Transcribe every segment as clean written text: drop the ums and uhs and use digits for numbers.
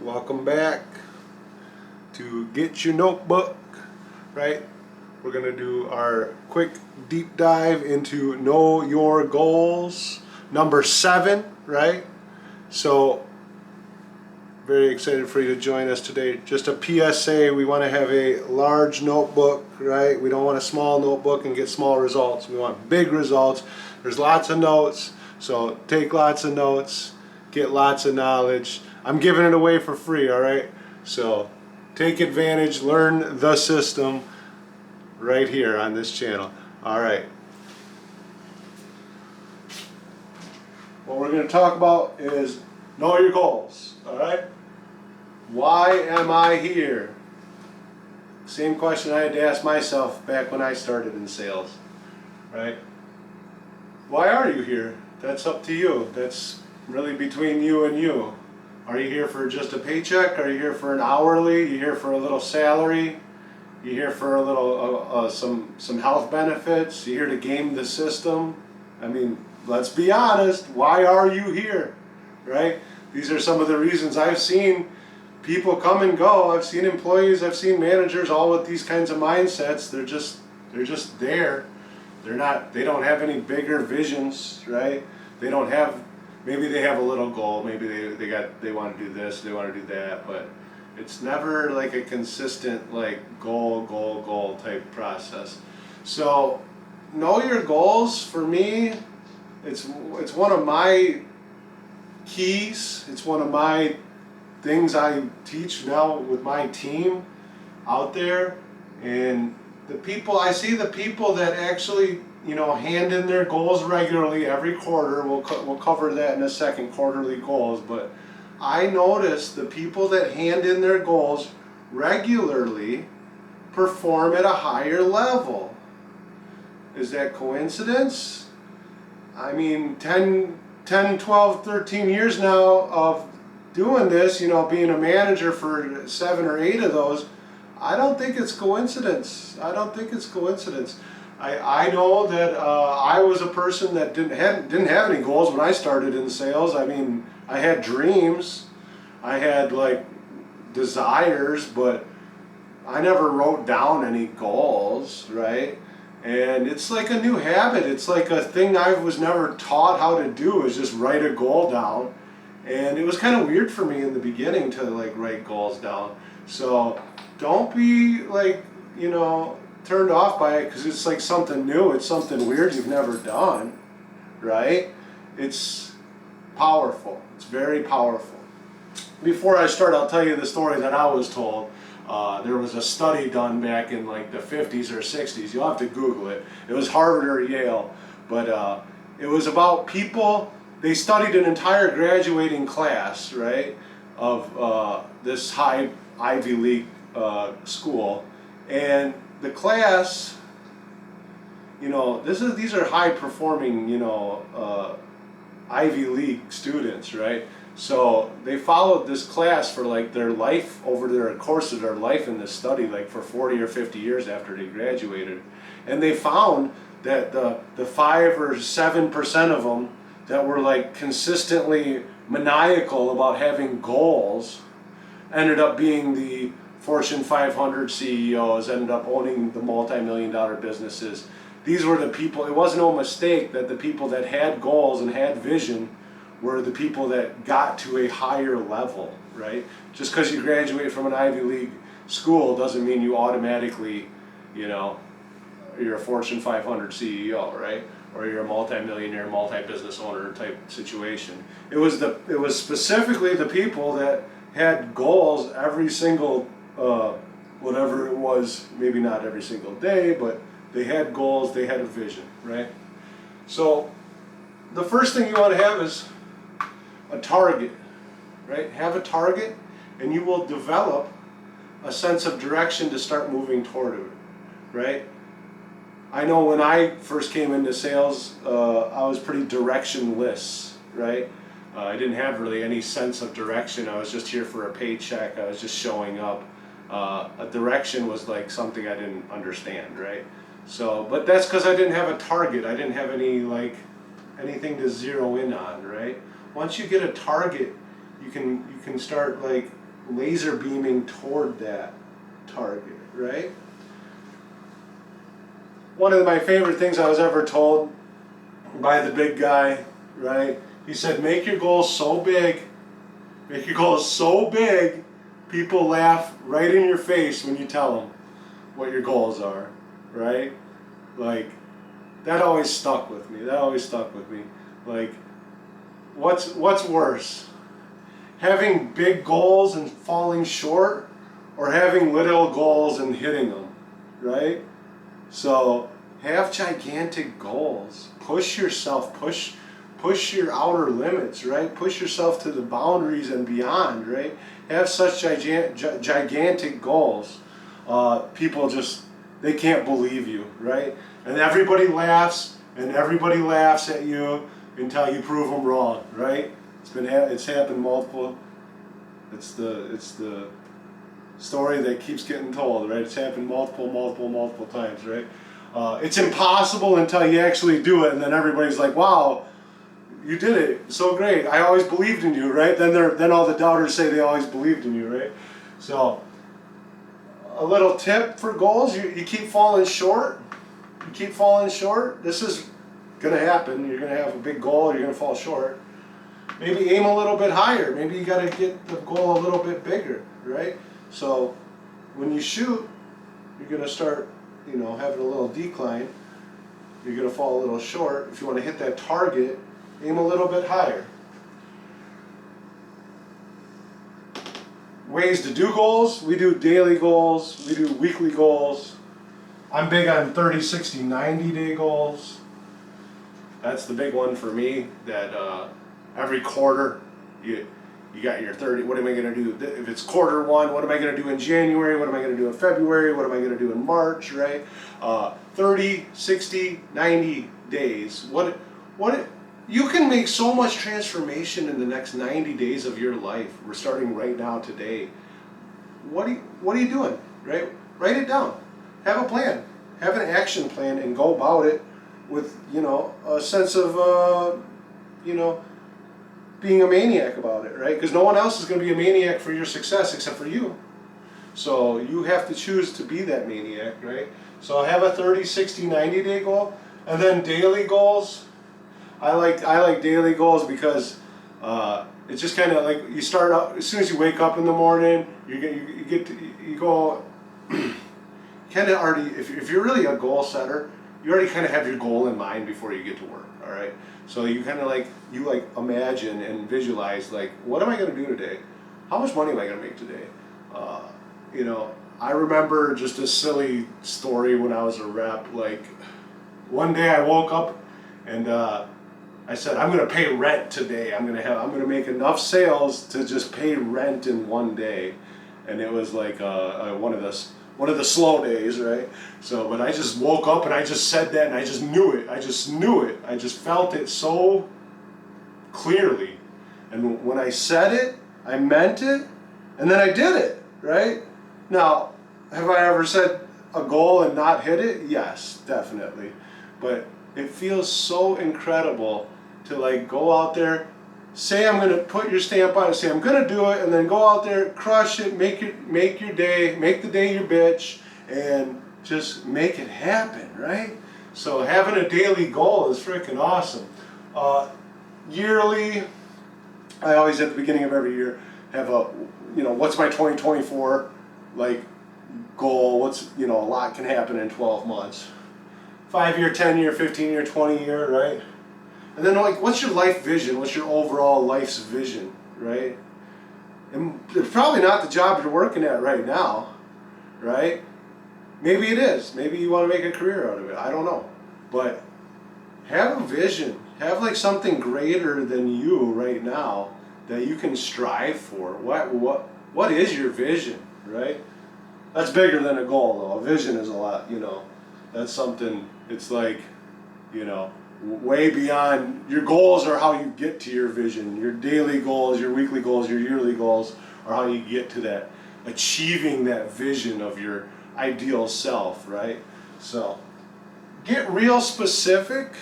Welcome back to Get Your Notebook, right? We're going to do our quick deep dive into Know Your Goals, number 7, right? So, very excited for you to join us today. Just a PSA, we want to have a large notebook, right? We don't want a small notebook and get small results. We want big results. There's lots of notes, so take lots of notes, get lots of knowledge. I'm giving it away for free, all right? So take advantage, learn the system right here on this channel. All right. What we're going to talk about is know your goals, all right? Why am I here? Same question I had to ask myself back when I started in sales, right? Why are you here? That's up to you. That's really between you and you. Are you here for just a paycheck? Are you here for an hourly? Are you here for a little salary? Are you here for a little some health benefits? Are you here to game the system? I mean, let's be honest. Why are you here? Right? These are some of the reasons. I've seen people come and go. I've seen employees. I've seen managers all with these kinds of mindsets. They're just there. They don't have any bigger visions, right? They don't have. Maybe they have a little goal, maybe they want to do this, they want to do that, but it's never like a consistent like goal type process. So know your goals, for me, it's one of my keys, it's one of my things I teach now with my team out there. And I see the people that actually hand in their goals regularly every quarter. We'll cover that in a second, quarterly goals. But I notice the people that hand in their goals regularly perform at a higher level. Is that coincidence? I mean, 10, 12, 13 years now of doing this, being a manager for 7 or 8 of those, I don't think it's coincidence. I don't think it's coincidence. I know that I was a person that didn't have any goals when I started in sales. I mean, I had dreams, I had like desires, but I never wrote down any goals, right? And it's like a new habit. It's like a thing I was never taught how to do, is just write a goal down. And it was kind of weird for me in the beginning to like write goals down. So don't be like, turned off by it because it's like something new, it's something weird you've never done, right? It's powerful. It's very powerful. Before I start, I'll tell you the story that I was told. There was a study done back in like the 50s or 60s. You'll have to Google it. It was Harvard or Yale, but it was about people. They studied an entire graduating class, right, of this high Ivy League school, and the class, these are high performing, Ivy League students, right? So they followed this class for like their life, over their course of their life in this study, like for 40 or 50 years after they graduated. And they found that the 5 or 7% of them that were like consistently maniacal about having goals ended up being the Fortune 500 CEOs, ended up owning the multi-million-dollar businesses. These were the people. It wasn't no mistake that the people that had goals and had vision were the people that got to a higher level, right? Just because you graduate from an Ivy League school doesn't mean you automatically, you're a Fortune 500 CEO, right? Or you're a multi-millionaire, multi-business owner type situation. It was specifically the people that had goals every single whatever it was, maybe not every single day, but they had goals, they had a vision, right? So the first thing you want to have is a target, right? Have a target and you will develop a sense of direction to start moving toward it, right? I know when I first came into sales, I was pretty directionless, right? I didn't have really any sense of direction. I was just here for a paycheck. I was just showing up. A direction was like something I didn't understand, right? So, but that's because I didn't have a target. I didn't have anything to zero in on, right? Once you get a target, you can start like laser beaming toward that target, right? One of my favorite things I was ever told by the big guy, right? He said, make your goals so big, people laugh right in your face when you tell them what your goals are, right? Like, that always stuck with me. Like, what's worse? Having big goals and falling short, or having little goals and hitting them, right? So have gigantic goals. Push yourself, push your outer limits, right? Push yourself to the boundaries and beyond, right? Have such gigantic goals. People just, they can't believe you, right? And everybody laughs at you until you prove them wrong, right? It's happened multiple. It's the story that keeps getting told, right? It's happened multiple times, right? It's impossible until you actually do it, and then everybody's like, "Wow, you did it, so great! I always believed in you," right? Then all the doubters say they always believed in you, right? So, a little tip for goals: you keep falling short. This is gonna happen. You're gonna have a big goal. You're gonna fall short. Maybe aim a little bit higher. Maybe you got to get the goal a little bit bigger, right? So when you shoot, you're going to start, having a little decline. You're going to fall a little short. If you want to hit that target, aim a little bit higher. Ways to do goals: we do daily goals, we do weekly goals. I'm big on 30, 60, 90 day goals. That's the big one for me, that every quarter, you got your 30, what am I going to do? If it's quarter one, what am I going to do in January? What am I going to do in February? What am I going to do in March, right? 30, 60, 90 days. You can make so much transformation in the next 90 days of your life. We're starting right now today. What are you doing, right? Write it down. Have a plan. Have an action plan and go about it with, a sense of, being a maniac about it, right? Because no one else is going to be a maniac for your success except for you. So you have to choose to be that maniac, right? So have a 30, 60, 90 day goal. And then daily goals. I like daily goals because it's just kind of like, you start out, as soon as you wake up in the morning, you go kind of already, if you're really a goal setter, you already kind of have your goal in mind before you get to work, all right? So you kind of imagine and visualize, what am I going to do today? How much money am I going to make today? I remember just a silly story when I was a rep. One day I woke up and I said, I'm going to pay rent today. I'm going to make enough sales to just pay rent in one day. And it was one of the slow days, right? So, but I just woke up and I just said that, and I just knew it. I just felt it so clearly. And when I said it, I meant it, and then I did it, right? Now, have I ever set a goal and not hit it? Yes, definitely. But it feels so incredible to go out there, say I'm going to put your stamp on it, say I'm going to do it, and then go out there, crush it, make your day, make the day your bitch, and just make it happen, right? So having a daily goal is freaking awesome. Yearly, I always at the beginning of every year have what's my 2024 goal? What's, a lot can happen in 12 months. 5-year, 10-year, 15-year, 20-year, right? And then what's your life vision? What's your overall life's vision, right? And it's probably not the job you're working at right now, right? Maybe it is. Maybe you want to make a career out of it. I don't know. But have a vision. Have something greater than you right now that you can strive for. What is your vision, right? That's bigger than a goal, though. A vision is a lot, that's something, it's way beyond. Your goals are how you get to your vision. Your daily goals, your weekly goals, your yearly goals are how you get to that, achieving that vision of your ideal self, right? So, get real specific.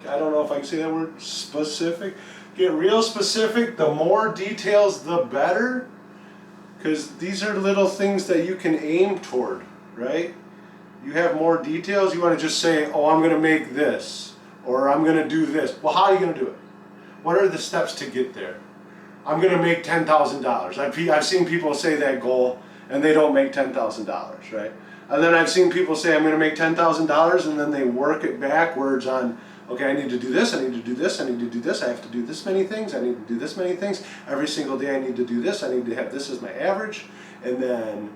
I don't know if I can say that word, specific. Get real specific. The more details, the better. because these are little things that you can aim toward, right? You have more details, you want to just say, oh, I'm going to make this, or I'm going to do this. Well, how are you going to do it? What are the steps to get there? I'm going to make $10,000. I've seen people say that goal, and they don't make $10,000, right? And then I've seen people say, I'm going to make $10,000, and then they work it backwards on, okay, I need to do this, I need to do this, I need to do this, I have to do this many things, I need to do this many things. Every single day I need to do this, I need to have this as my average. And then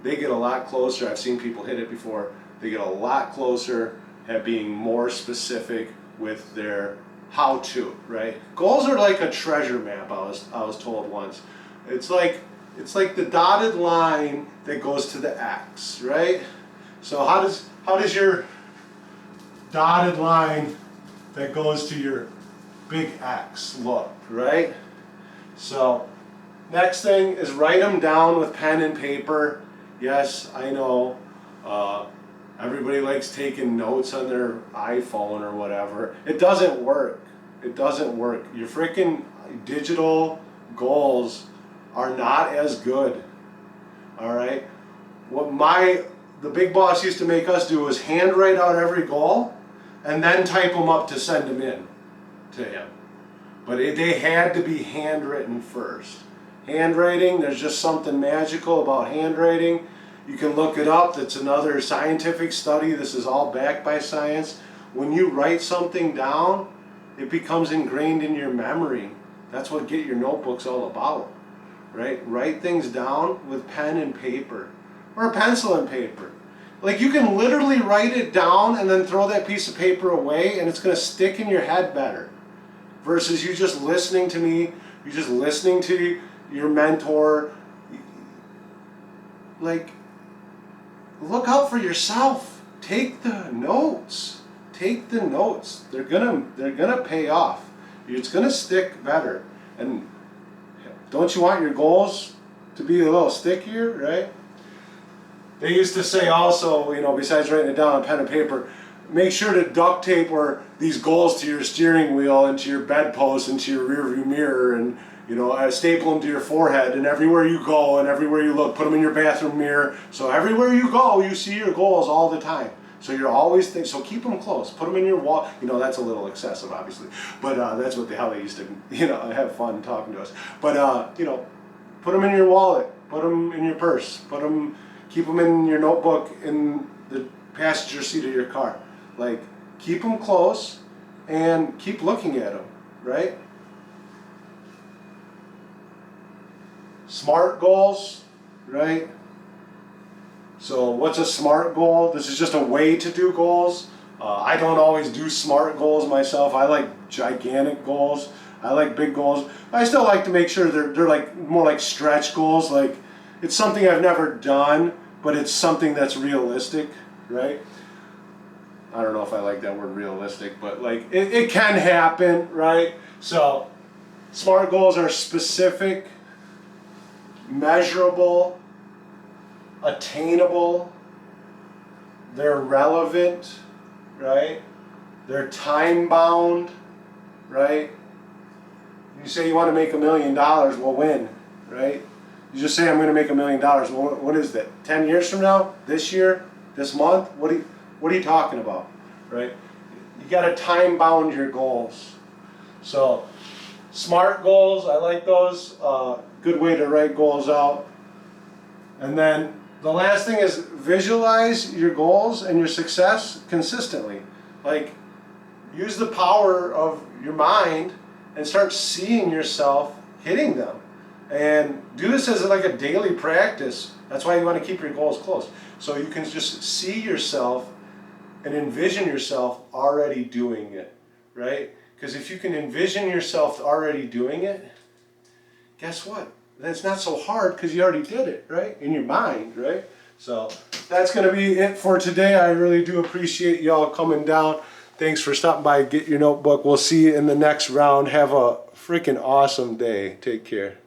they get a lot closer. I've seen people hit it before. They get a lot closer at being more specific with their how-to, right? Goals are like a treasure map, I was told once. It's like the dotted line that goes to the X, right? So how does your dotted line that goes to your big X look, right? So next thing is write them down with pen and paper. Yes, I know everybody likes taking notes on their iPhone or whatever. It doesn't work. It doesn't work. Your freaking digital goals are not as good. All right? What the big boss used to make us do was handwrite out every goal and then type them up to send them in to him. But they had to be handwritten first. Handwriting, there's just something magical about handwriting. You can look it up. That's another scientific study. This is all backed by science. When you write something down, it becomes ingrained in your memory. That's what Get Your Notebook's all about, right? Write things down with pen and paper, or a pencil and paper. Like, you can literally write it down and then throw that piece of paper away, and it's going to stick in your head better. Versus you just listening to me, you just listening to your mentor. Like, look out for yourself. Take the notes. Take the notes. They're gonna pay off. It's gonna stick better. And don't you want your goals to be a little stickier, right? They used to say also, besides writing it down on pen and paper, make sure to duct tape these goals to your steering wheel and to your bedpost and to your rearview mirror, and staple them to your forehead, and everywhere you go and everywhere you look, put them in your bathroom mirror. So everywhere you go, you see your goals all the time. So you're always thinking. So keep them close. Put them in your wall. That's a little excessive, obviously, but that's how they used to, have fun talking to us. But put them in your wallet. Put them in your purse. Keep them in your notebook in the passenger seat of your car. Like, keep them close and keep looking at them, right? SMART goals, right? So what's a SMART goal? This is just a way to do goals. I don't always do SMART goals myself. I like gigantic goals. I like big goals. I still like to make sure they're like more like stretch goals. Like, it's something I've never done, but it's something that's realistic, right? I don't know if I like that word realistic, but like it can happen, right? So SMART goals are specific, measurable, attainable, they're relevant, right? They're time bound, right? You say you want to make $1 million, well, when, right? You just say, I'm going to make $1 million. Well, what is that? 10 years from now? This year? This month? What are you talking about, right? You got to time bound your goals. So SMART goals, I like those. Good way to write goals out. And then the last thing is visualize your goals and your success consistently. Like, use the power of your mind and start seeing yourself hitting them. And do this as like a daily practice. That's why you want to keep your goals close. So you can just see yourself and envision yourself already doing it, right? Because if you can envision yourself already doing it, guess what? Then it's not so hard because you already did it, right? In your mind, right? So that's going to be it for today. I really do appreciate y'all coming down. Thanks for stopping by. Get Your Notebook. We'll see you in the next round. Have a freaking awesome day. Take care.